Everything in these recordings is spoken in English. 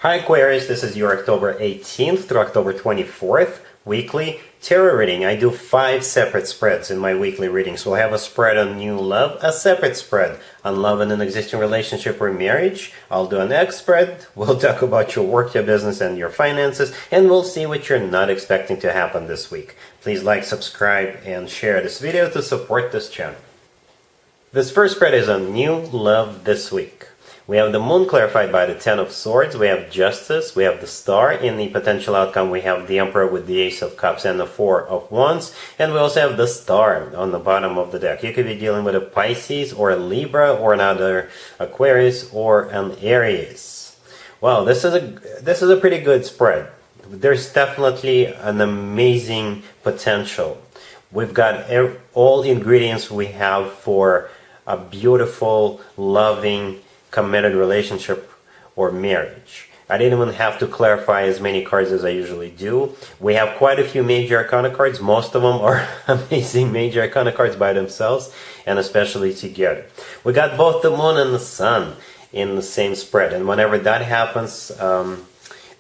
Hi Aquarius, this is your October 18th through October 24th weekly tarot reading. I do 5 separate spreads in my weekly readings. We'll have a spread on new love, a separate spread on love in an existing relationship or marriage. I'll do an X spread. We'll talk about your work, your business, and your finances, and we'll see what you're not expecting to happen this week. Please like, subscribe, and share this video to support this channel. This first spread is on new love this week. We have the moon clarified by the Ten of Swords, we have Justice, we have the Star. In the potential outcome, we have the Emperor with the Ace of Cups and the Four of Wands. And we also have the Star on the bottom of the deck. You could be dealing with a Pisces or a Libra or another Aquarius or an Aries. Well, this is a pretty good spread. There's definitely an amazing potential. We've got all ingredients we have for a beautiful, loving, committed relationship or marriage. I didn't even have to clarify as many cards as I usually do. We have quite a few major arcana cards. Most of them are amazing major arcana cards by themselves and especially together. We got both the moon and the sun in the same spread, and whenever that happens,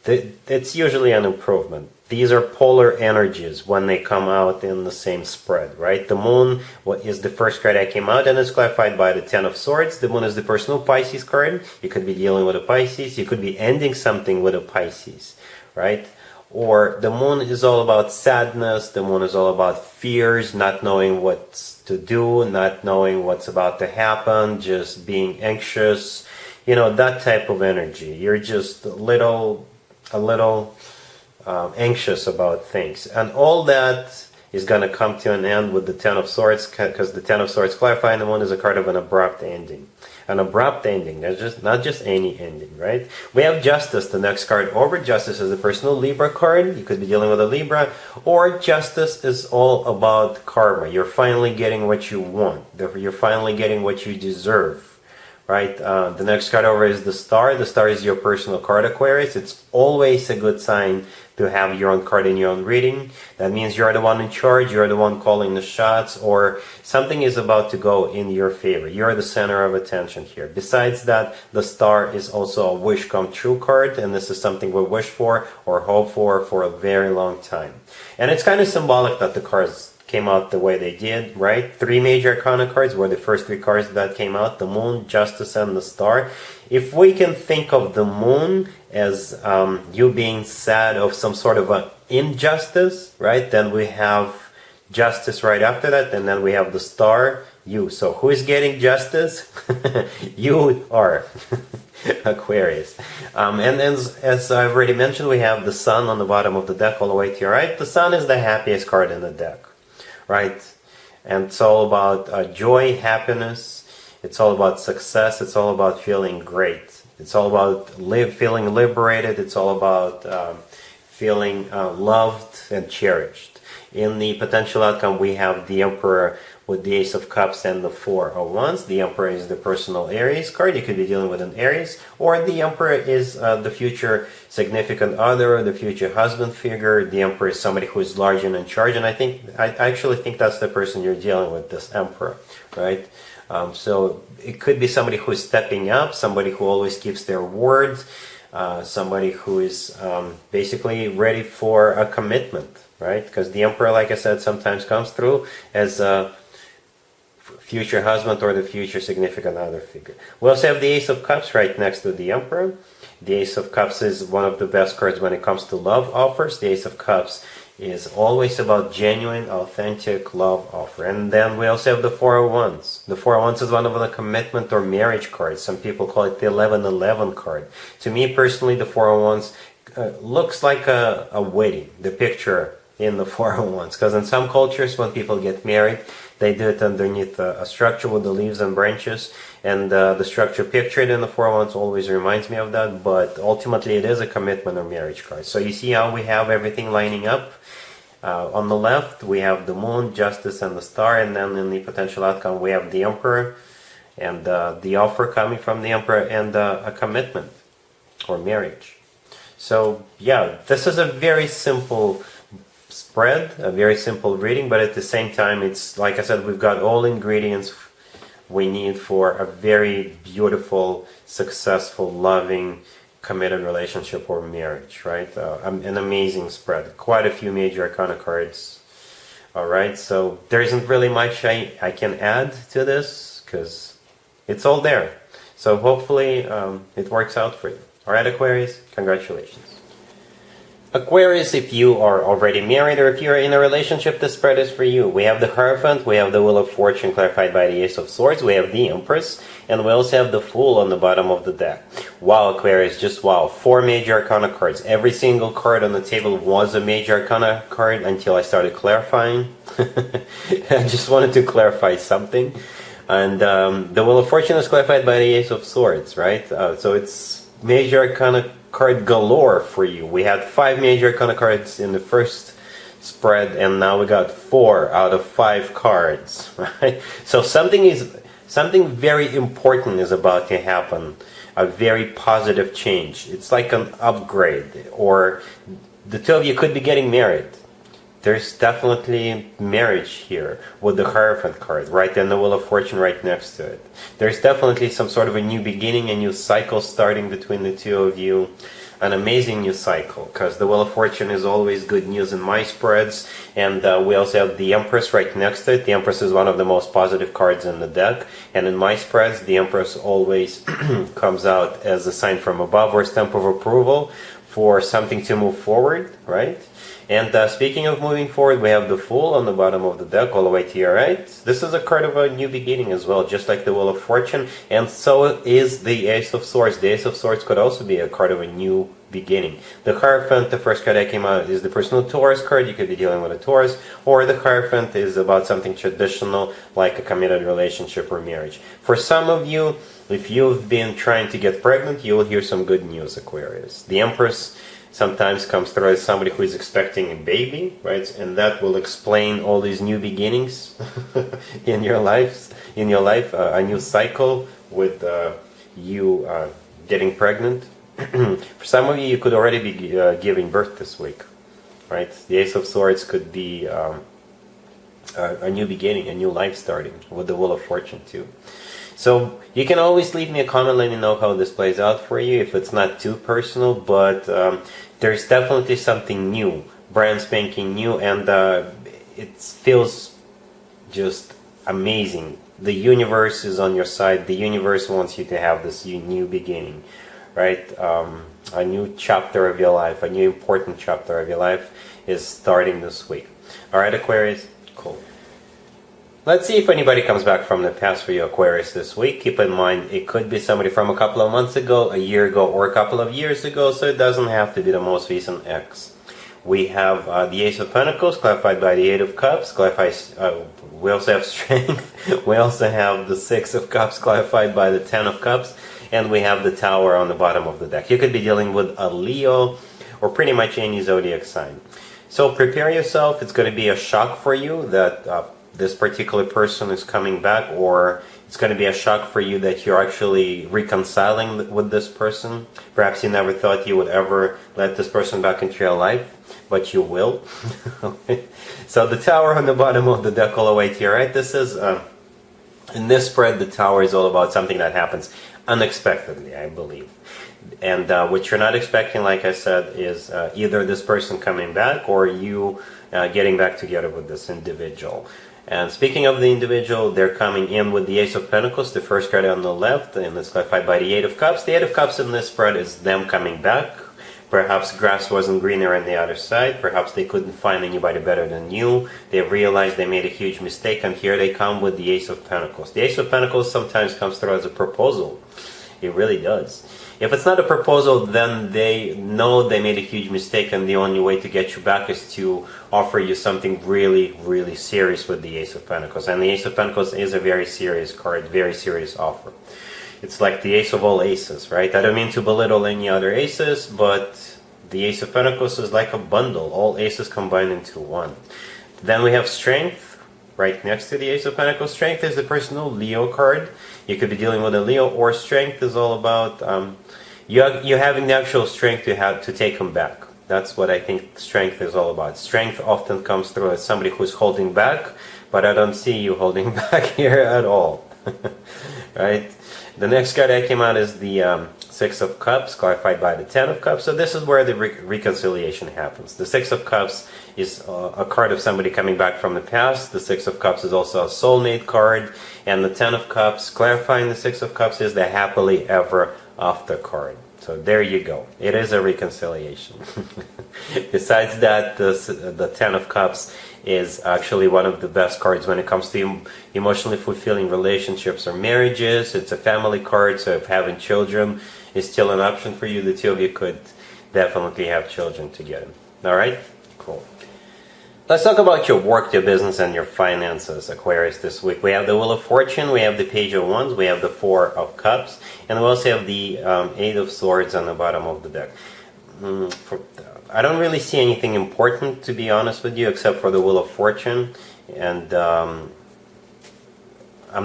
it's usually an improvement. These are polar energies when they come out in the same spread, right? The moon is the first card that came out, and it's clarified by the Ten of Swords. The moon is the personal Pisces card. You could be dealing with a Pisces. You could be ending something with a Pisces, right? Or the moon is all about sadness. The moon is all about fears, not knowing what to do, not knowing what's about to happen, just being anxious. You know, that type of energy. You're just a little anxious about things, and all that is going to come to an end with the Ten of Swords, because the Ten of Swords clarifying the one is a card of an abrupt ending. An abrupt ending, there's just not just any ending, right? We have Justice, the next card over. Justice is the personal Libra card. You could be dealing with a Libra, or Justice is all about karma. You're finally getting what you want. You're finally getting what you deserve. Right, the next card over is the Star. The Star is your personal card, Aquarius. It's always a good sign to have your own card in your own reading. That means you're the one in charge, you're the one calling the shots, or something is about to go in your favor. You're the center of attention here. Besides that, the Star is also a wish come true card, and this is something we wish for or hope for a very long time. And it's kind of symbolic that the cards came out the way they did, right? 3 major arcana cards were the first 3 cards that came out: the moon, Justice, and the Star. If we can think of the moon as you being sad of some sort of an injustice, right, then we have Justice right after that, and then we have the Star, you. So who is getting justice? You are. Aquarius. And as I've already mentioned, we have the Sun on the bottom of the deck all the way to your right. The Sun is the happiest card in the deck, right? And it's all about joy, happiness. It's all about success. It's all about feeling great. It's all about feeling liberated. It's all about feeling loved and cherished. In the potential outcome, we have the Emperor with the Ace of Cups and the Four of Wands. The Emperor is the personal Aries card. You could be dealing with an Aries, or the Emperor is the future significant other, the future husband figure. The Emperor is somebody who is large and in charge, and I actually think that's the person you're dealing with, this Emperor, right? So it could be somebody who is stepping up, somebody who always keeps their word, somebody who is basically ready for a commitment, right? Because the Emperor, like I said, sometimes comes through as a future husband or the future significant other figure. We also have the Ace of Cups right next to the Emperor. The Ace of Cups is one of the best cards when it comes to love offers. The Ace of Cups is always about genuine, authentic love offer. And then we also have the Four of Wands. The Four of Wands is one of the commitment or marriage cards. Some people call it the 1111 card. To me personally, the Four of Wands looks like a wedding, the picture in the Four of Wands. Because in some cultures, when people get married, they do it underneath a structure with the leaves and branches, and the structure pictured in the Four of Wands always reminds me of that, but ultimately it is a commitment or marriage card. So you see how we have everything lining up. On the left, we have the moon, Justice, and the Star, and then in the potential outcome, we have the Emperor, and the offer coming from the Emperor, and a commitment or marriage. So yeah, this is a very simple spread, a very simple reading, but at the same time, it's like I said, we've got all ingredients we need for a very beautiful, successful, loving, committed relationship or marriage, right? An amazing spread. Quite a few major arcana cards. All right, so there isn't really much I can add to this because it's all there. So hopefully it works out for you. All right, Aquarius, congratulations. Aquarius, if you are already married or if you're in a relationship, this spread is for you. We have the Hierophant, we have the Wheel of Fortune clarified by the Ace of Swords, we have the Empress, and we also have the Fool on the bottom of the deck. Wow, Aquarius, just wow. 4 major arcana cards. Every single card on the table was a major arcana card until I started clarifying. I just wanted to clarify something. And the Wheel of Fortune is clarified by the Ace of Swords, right? So it's major arcana card galore for you. We had 5 major arcana cards in the first spread, and now we got 4 out of 5 cards, right? So something very important is about to happen. A very positive change. It's like an upgrade, or the two of you could be getting married. There's definitely marriage here with the Hierophant card, right? And the Wheel of Fortune right next to it. There's definitely some sort of a new beginning, a new cycle starting between the two of you. An amazing new cycle, because the Wheel of Fortune is always good news in my spreads. And we also have the Empress right next to it. The Empress is one of the most positive cards in the deck. And in my spreads, the Empress always comes out as a sign from above or stamp of approval for something to move forward, right? And speaking of moving forward, we have the Fool on the bottom of the deck all the way to your right. This is a card of a new beginning as well, just like the Wheel of Fortune. And so is the Ace of Swords. The Ace of Swords could also be a card of a new beginning. The Hierophant, the first card that came out, is the personal Taurus card. You could be dealing with a Taurus. Or the Hierophant is about something traditional, like a committed relationship or marriage. For some of you, if you've been trying to get pregnant, you will hear some good news, Aquarius. The Empress sometimes comes through as somebody who is expecting a baby, right? And that will explain all these new beginnings in your life, a new cycle with you getting pregnant. For some of you, you could already be giving birth this week, right? The Ace of Swords could be a new beginning, a new life starting with the Wheel of Fortune too. So you can always leave me a comment, let me know how this plays out for you, if it's not too personal, but there's definitely something new, brand spanking new, and it feels just amazing. The universe is on your side. The universe wants you to have this new beginning, right? A new chapter of your life, a new important chapter of your life is starting this week. All right, Aquarius? Cool. Let's see if anybody comes back from the past for you, Aquarius, this week. Keep in mind, it could be somebody from a couple of months ago, a year ago, or a couple of years ago, so it doesn't have to be the most recent ex. We have the Ace of Pentacles, clarified by the Eight of Cups. We also have Strength. We also have the Six of Cups, clarified by the Ten of Cups. And we have the Tower on the bottom of the deck. You could be dealing with a Leo, or pretty much any zodiac sign. So prepare yourself. It's going to be a shock for you that this particular person is coming back, or it's going to be a shock for you that you're actually reconciling with this person. Perhaps you never thought you would ever let this person back into your life, but you will. So the Tower on the bottom of the deck all the way to your right. This is, in this spread, the Tower is all about something that happens unexpectedly, I believe. And what you're not expecting, like I said, is either this person coming back or you getting back together with this individual. And speaking of the individual, they're coming in with the Ace of Pentacles, the first card on the left, and it's clarified by the Eight of Cups. The Eight of Cups in this spread is them coming back. Perhaps grass wasn't greener on the other side. Perhaps they couldn't find anybody better than you. They realized they made a huge mistake, and here they come with the Ace of Pentacles. The Ace of Pentacles sometimes comes through as a proposal. It really does. If it's not a proposal, then they know they made a huge mistake, and the only way to get you back is to offer you something really, really serious with the Ace of Pentacles. And the Ace of Pentacles is a very serious card, very serious offer. It's like the ace of all aces, right? I don't mean to belittle any other aces, but the Ace of Pentacles is like a bundle, all aces combined into one. Then we have Strength, right next to the Ace of Pentacles. Strength is the personal Leo card. You could be dealing with a Leo, or Strength is all about you having the actual strength to take them back. That's what I think Strength is all about. Strength often comes through as somebody who's holding back, but I don't see you holding back here at all. Right? The next card that came out is the Six of Cups, clarified by the Ten of Cups. So this is where the reconciliation happens. The Six of Cups is a card of somebody coming back from the past. The Six of Cups is also a soulmate card. And the Ten of Cups, clarifying the Six of Cups, is the happily ever after card. So there you go. It is a reconciliation. Besides that, the Ten of Cups is actually one of the best cards when it comes to emotionally fulfilling relationships or marriages. It's a family card, so if having children is still an option for you, the two of you could definitely have children together. Alright? Cool. Let's talk about your work, your business, and your finances, Aquarius, this week. We have the Wheel of Fortune, we have the Page of Wands, we have the Four of Cups, and we also have the Eight of Swords on the bottom of the deck. I don't really see anything important, to be honest with you, except for the Wheel of Fortune, and I'm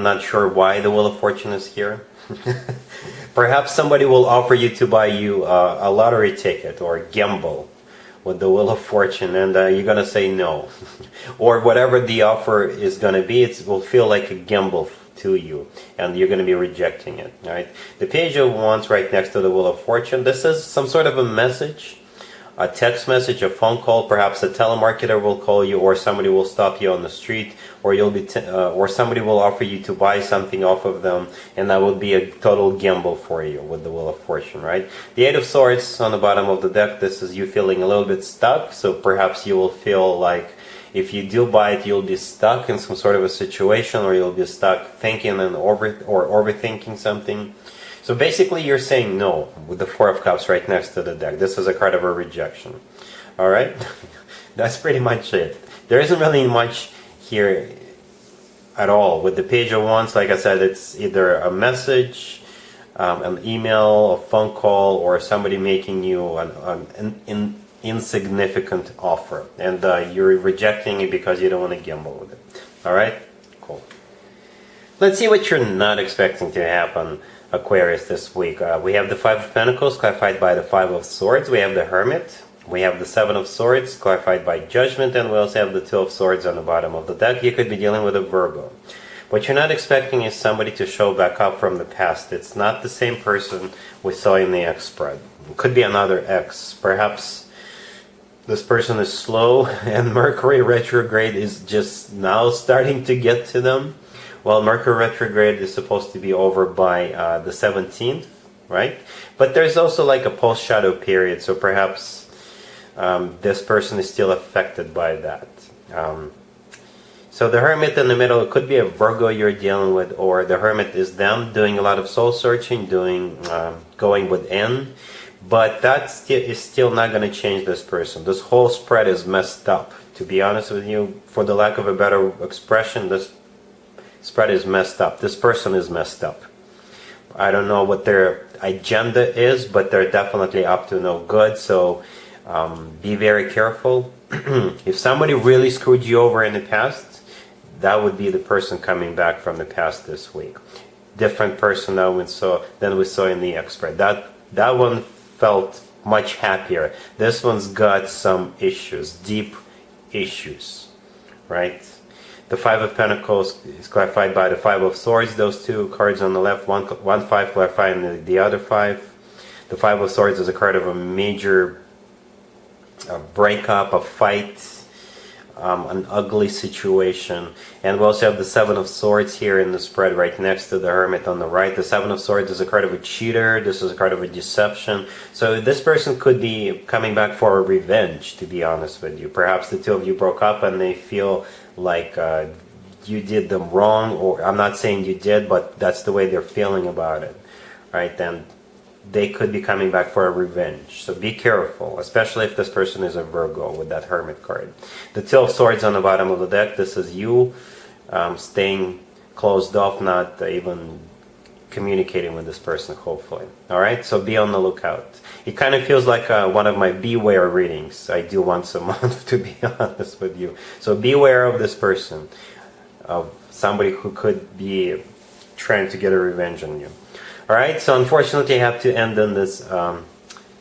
not sure why the Wheel of Fortune is here. Perhaps somebody will offer you to buy you a lottery ticket or gamble with the Wheel of Fortune, and you're gonna say no. Or whatever the offer is gonna be, it will feel like a gamble to you, and you're gonna be rejecting it. Right? The Page of Wands right next to the Wheel of Fortune. This is some sort of a message, a text message, a phone call. Perhaps a telemarketer will call you, or somebody will stop you on the street, or you'll be or somebody will offer you to buy something off of them, and that would be a total gamble for you with the Wheel of Fortune, right? The Eight of Swords on the bottom of the deck. This is you feeling a little bit stuck, so perhaps you will feel like if you do buy it, you'll be stuck in some sort of a situation, or you'll be stuck thinking and overthinking something. So basically you're saying no with the Four of Cups right next to the deck. This is a card of a rejection. Alright? That's pretty much it. There isn't really much here at all. With the Page of Wands, like I said, it's either a message, an email, a phone call, or somebody making you an insignificant offer. And you're rejecting it because you don't want to gamble with it. Alright? Cool. Let's see what you're not expecting to happen, Aquarius, this week. We have the Five of Pentacles, clarified by the Five of Swords. We have the Hermit. We have the Seven of Swords, clarified by Judgment. And we also have the Two of Swords on the bottom of the deck. You could be dealing with a Virgo. What you're not expecting is somebody to show back up from the past. It's not the same person we saw in the X spread. It could be another X. Perhaps this person is slow and Mercury retrograde is just now starting to get to them. Well, Mercury retrograde is supposed to be over by the 17th, right? But there's also like a post-shadow period, so perhaps this person is still affected by that. So the Hermit in the middle, it could be a Virgo you're dealing with, or the Hermit is them doing a lot of soul searching, going within. But that is still not going to change this person. This whole spread is messed up. To be honest with you, for the lack of a better expression, this spread is messed up. This person is messed up. I don't know what their agenda is, but they're definitely up to no good. So be very careful. If somebody really screwed you over in the past, that would be the person coming back from the past this week. Different person than we saw in the X spread. That one felt much happier. This one's got some issues, deep issues, right? The Five of Pentacles is clarified by the Five of Swords. Those two cards on the left, one five clarifying the other five. The Five of Swords is a card of a major breakup, a fight, an ugly situation. And we also have the Seven of Swords here in the spread right next to the Hermit on the right. The Seven of Swords is a card of a cheater. This is a card of a deception. So this person could be coming back for a revenge, to be honest with you. Perhaps the two of you broke up and they feel like you did them wrong, or I'm not saying you did, but that's the way they're feeling about it, right? And they could be coming back for a revenge. So be careful, especially if this person is a Virgo with that Hermit card. The Two of Swords on the bottom of the deck, this is you staying closed off, not even communicating with this person, hopefully. Alright, so be on the lookout. It kind of feels like one of my beware readings I do once a month, to be honest with you. So beware of this person, of somebody who could be trying to get a revenge on you. Alright, so unfortunately I have to end on this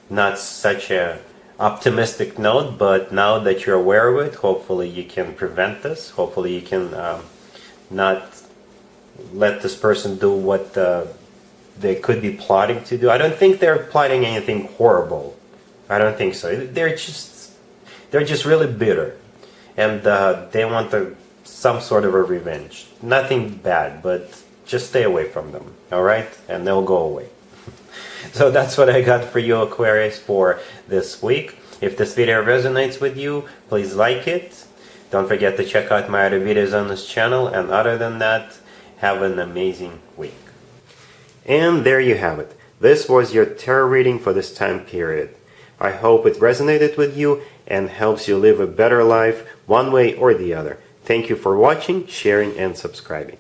not such a optimistic note, but now that you're aware of it, hopefully you can prevent this. Hopefully you can not let this person do what they could be plotting to do. I don't think they're plotting anything horrible. I don't think so. They're just really bitter, and they want some sort of a revenge. Nothing bad, but just stay away from them, all right? And they'll go away. So that's what I got for you, Aquarius, for this week. If this video resonates with you, please like it. Don't forget to check out my other videos on this channel. And other than that, have an amazing week. And there you have it. This was your tarot reading for this time period. I hope it resonated with you and helps you live a better life one way or the other. Thank you for watching, sharing, and subscribing.